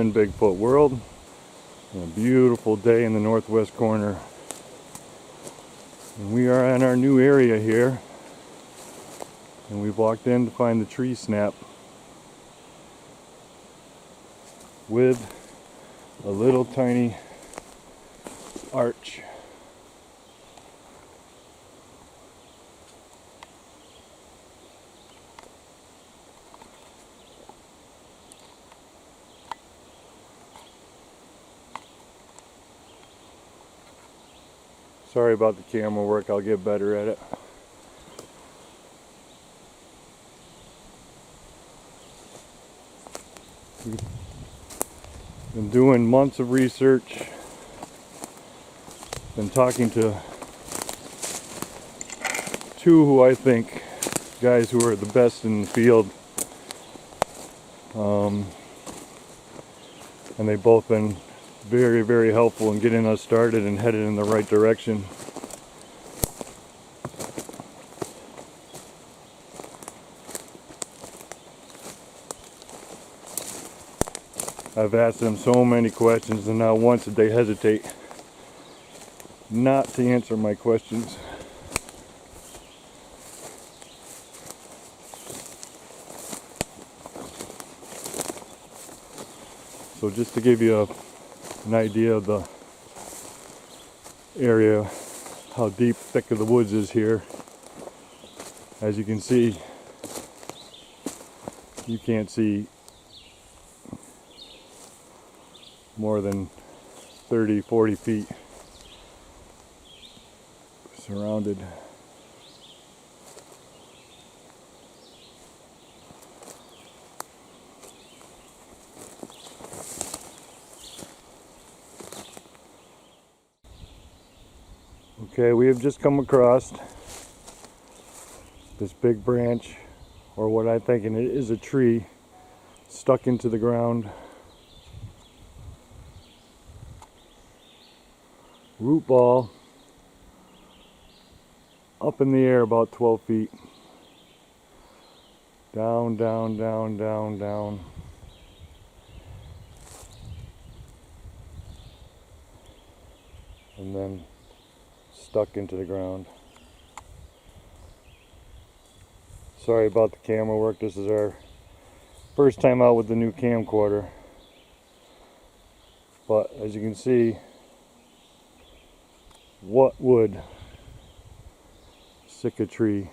morning, Bigfoot world. A beautiful day in the northwest corner. And we are in our new area here. And we've walked in to find the tree snap with a little tiny arch. Sorry about the camera work, I'll get better at it. We've been doing months of research, been talking to two who I think guys who are the best in the field, and they've both been very helpful in getting us started and headed in the right direction. I've asked them so many questions, and not once did they hesitate not to answer my questions. So just to give you an idea of the area, how deep, thick of the woods is here. As you can see, you can't see more than 30-40 feet surrounded. Okay, we have just come across this big branch, or what I'm thinking it is a tree, stuck into the ground. Root ball up in the air about 12 feet. Down. And then stuck into the ground. Sorry about the camera work. This is our first time out with the new camcorder. But as you can see, what would stick a tree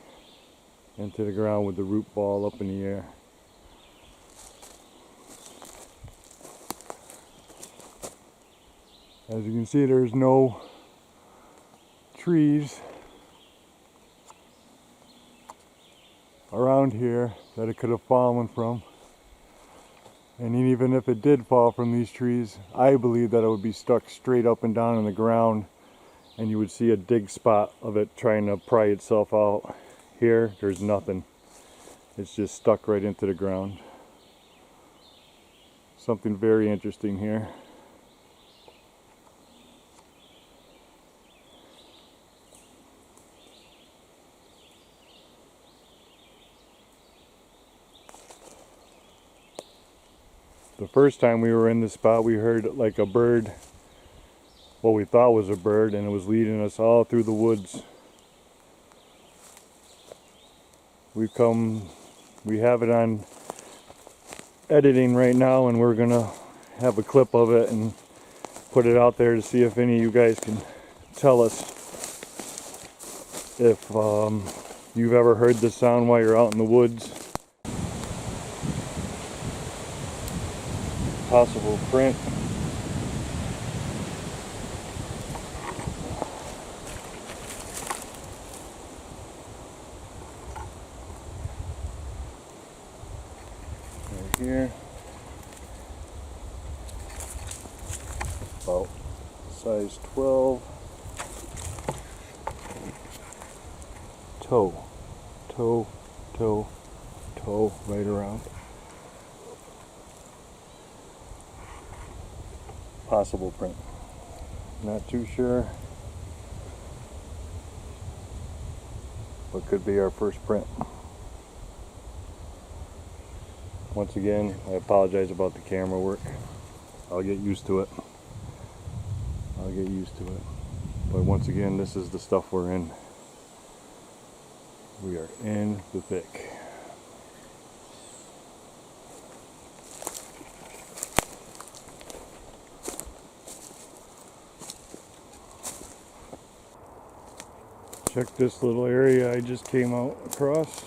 into the ground with the root ball up in the air? As you can see, there's no trees around here that it could have fallen from. And even if it did fall from these trees, I believe that it would be stuck straight up and down in the ground, and you would see a dig spot of it trying to pry itself out. Here, there's nothing. It's just stuck right into the ground. Something very interesting here. The first time we were in this spot, we heard like a bird, what we thought was a bird, and it was leading us all through the woods. We have it on editing right now, and we're gonna have a clip of it and put it out there to see if any of you guys can tell us if you've ever heard this sound while you're out in the woods. Possible print. Right here. About size 12. Toe, right around. Possible print. Not too sure, but could be our first print. Once again, I apologize about the camera work. I'll get used to it. I'll get used to it. But once again, this is the stuff we're in. We are in the thick. Check this little area I just came out across.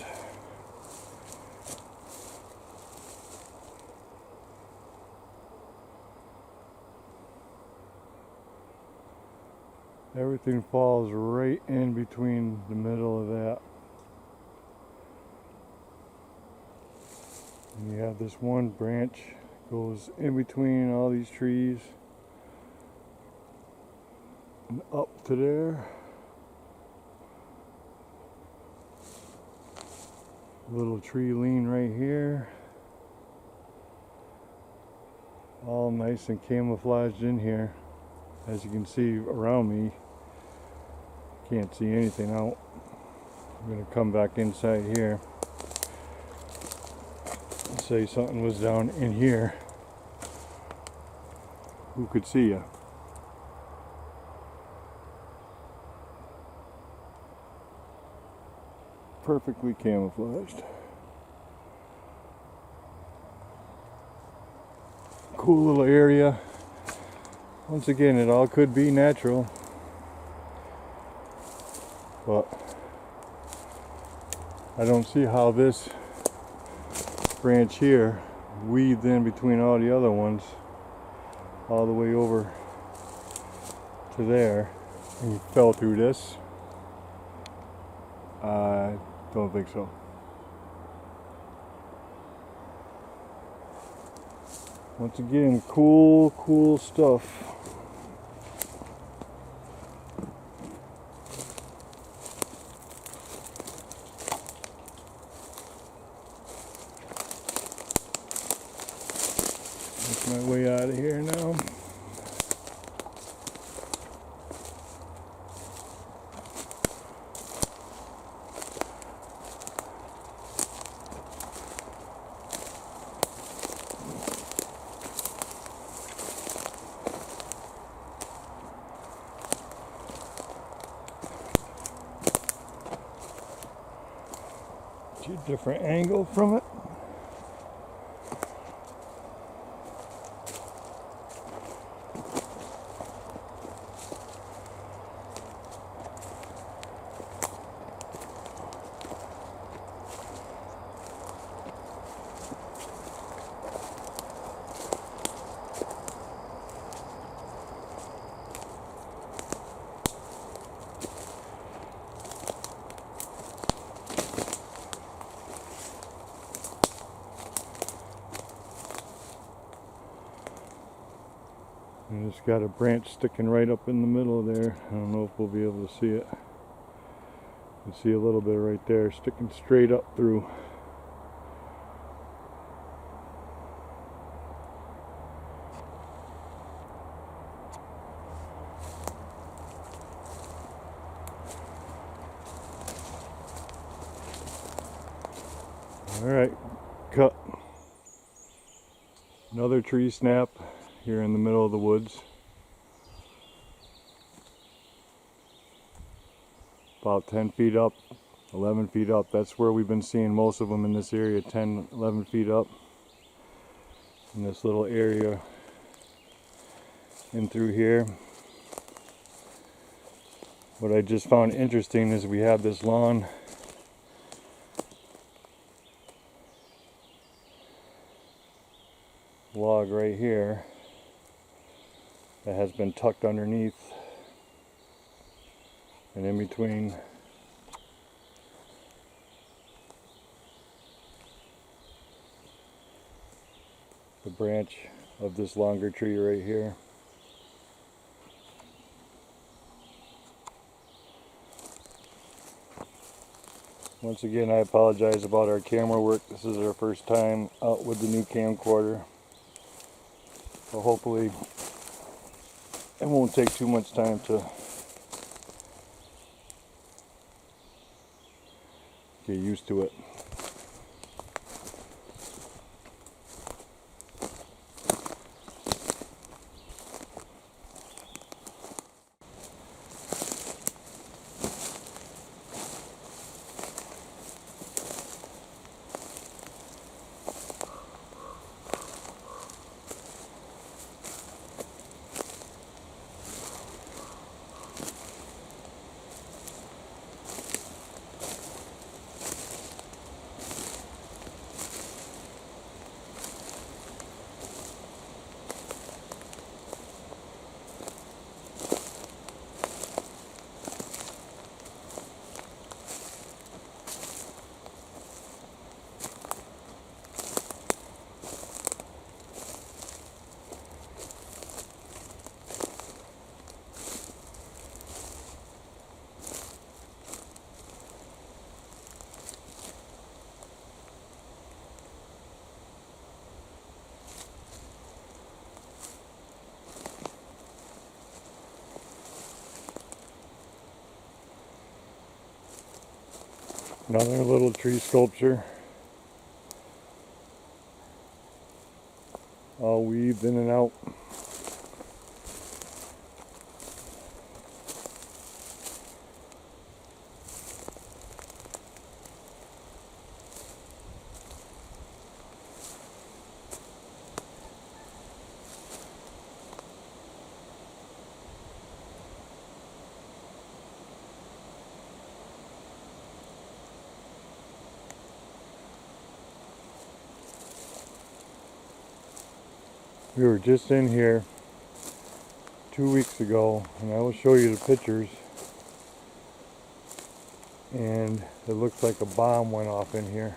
Everything falls right in between the middle of that. And you have this one branch goes in between all these trees and up to there. Little tree lean right here. All nice and camouflaged in here. As you can see around me, can't see anything out. I'm going to come back inside here and say something was down in here. Who could see you? Perfectly camouflaged. Cool little area. Once again, it all could be natural, but I don't see how this branch here weaved in between all the other ones all the way over to there and fell through this. I don't think so. Once again, cool stuff. Make my way out of here now. A different angle from it. And it's got a branch sticking right up in the middle there. I don't know if we'll be able to see it. You can see a little bit right there sticking straight up through. Alright, cut. Another tree snap here in the middle of the woods. About 10 feet up, 11 feet up. That's where we've been seeing most of them in this area, 10, 11 feet up. In this little area in through here. What I just found interesting is we have this lawn log right here that has been tucked underneath and in between the branch of this longer tree right here. Once again, I apologize about our camera work. This is our first time out with the new camcorder. So hopefully it won't take too much time to get used to it. Another little tree sculpture, all weaved in and out. We were just in here 2 weeks ago, and I will show you the pictures, and it looks like a bomb went off in here.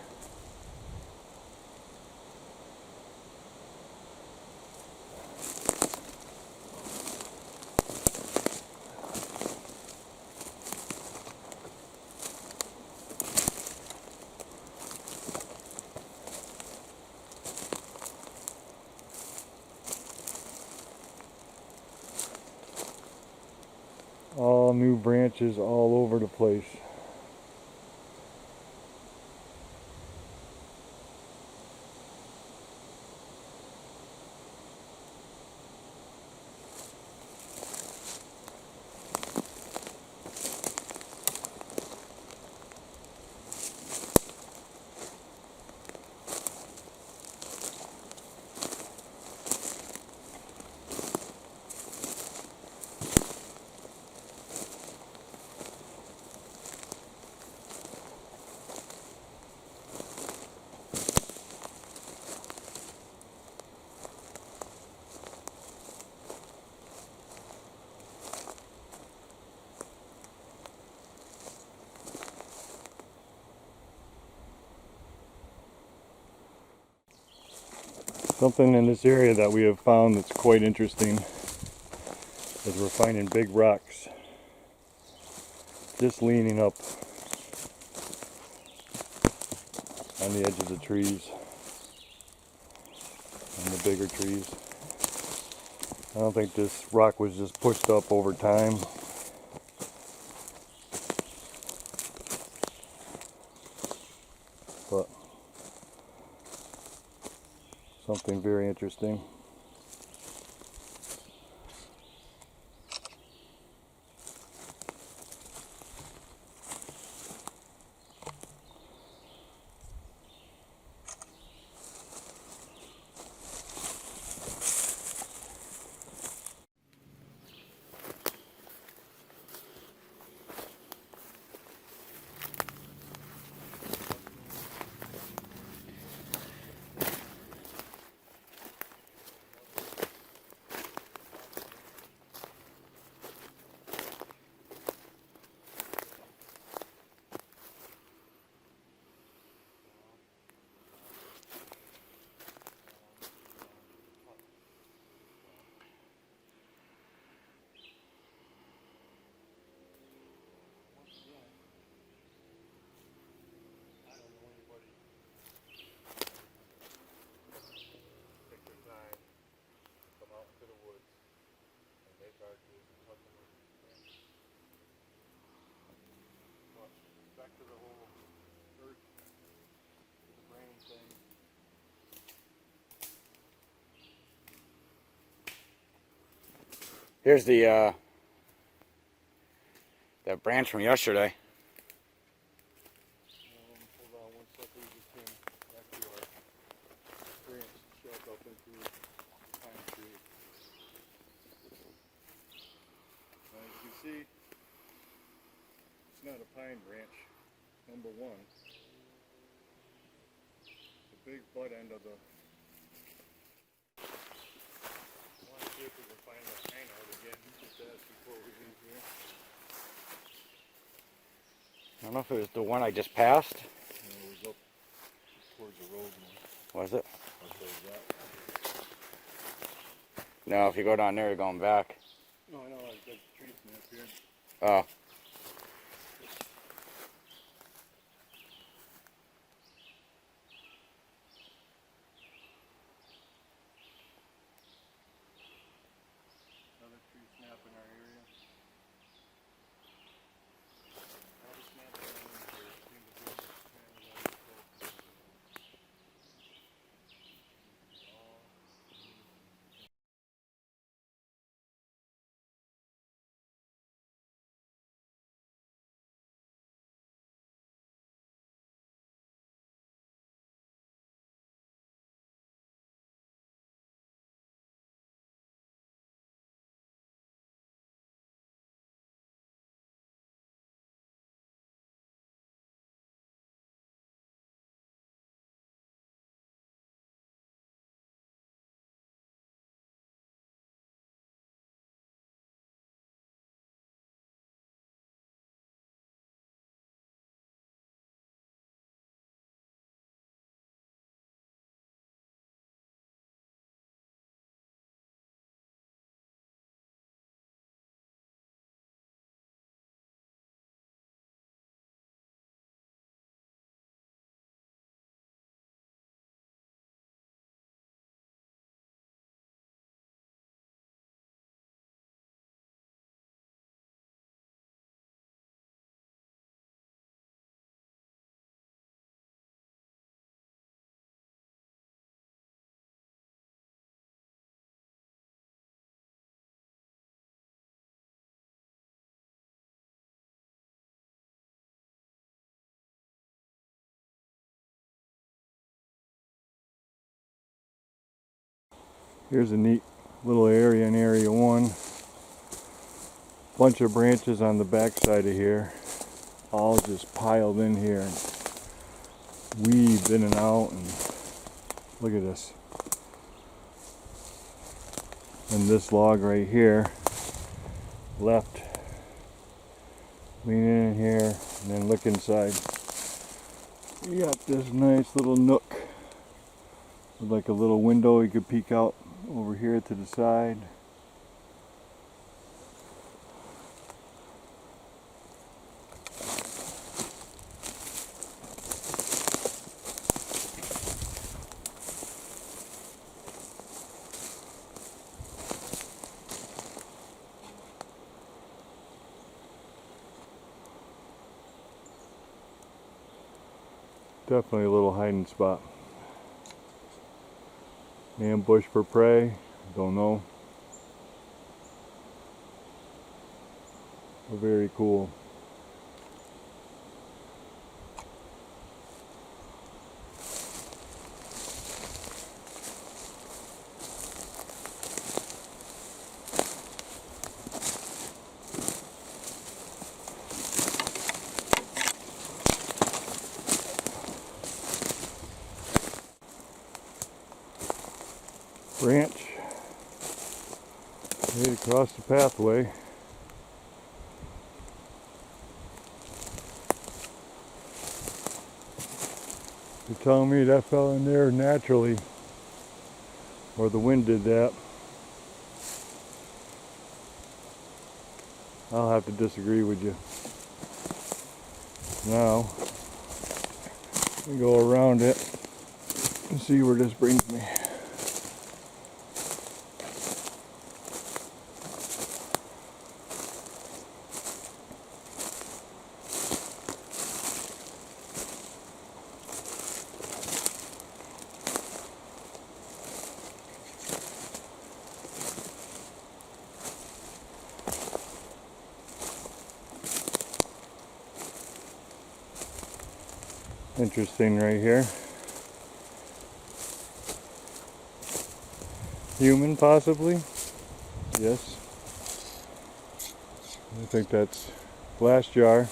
All new branches all over the place. Something in this area that we have found that's quite interesting is we're finding big rocks just leaning up on the edges of trees, and the bigger trees. I don't think this rock was just pushed up over time. But something very interesting. Back to the whole earth, the brain thing. Here's the that branch from yesterday. Hold on one second, we just came back to our branch shoved up into pine tree. Now as you can see, it's not a pine branch, number one. The big butt end of the... I want to see if we can find that pine out again, just ask before we leave here. I don't know if it was the one I just passed. No, it was up towards the road more. Was it? I'll show you that. No, if you go down there, you're going back. No, I know, I've got the tree snap here. Oh. Another tree snap in our area. All the snaps are in here between the bushes. Here's a neat little area in Area 1. Bunch of branches on the back side of here, all just piled in here and weaved in and out, and look at this. And this log right here, left, lean in here, and then look inside. You got this nice little nook with like a little window you could peek out over here to the side. Definitely a little hiding spot. Ambush for prey, don't know. But very cool. Branch right across the pathway. You're telling me that fell in there naturally, or the wind did that? I'll have to disagree with you. Now, we go around it and see where this brings me. Interesting right here. Human, possibly? Yes. I think that's glass jar.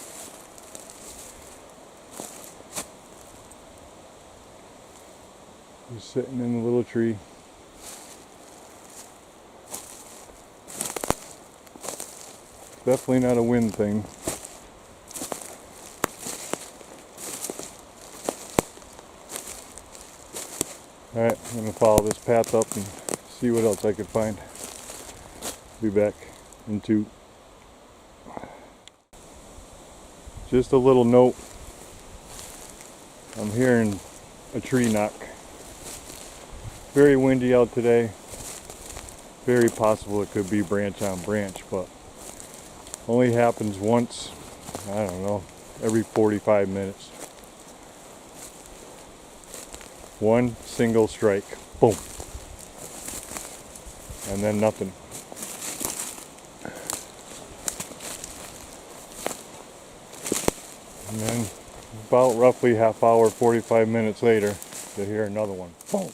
He's sitting in the little tree. Definitely not a wind thing. Alright, I'm going to follow this path up and see what else I can find. Be back in 2. Just a little note. I'm hearing a tree knock. Very windy out today. Very possible it could be branch on branch, but only happens once, I don't know, every 45 minutes. One single strike, boom, and then nothing. And then about roughly half hour, 45 minutes later, you hear another one, boom.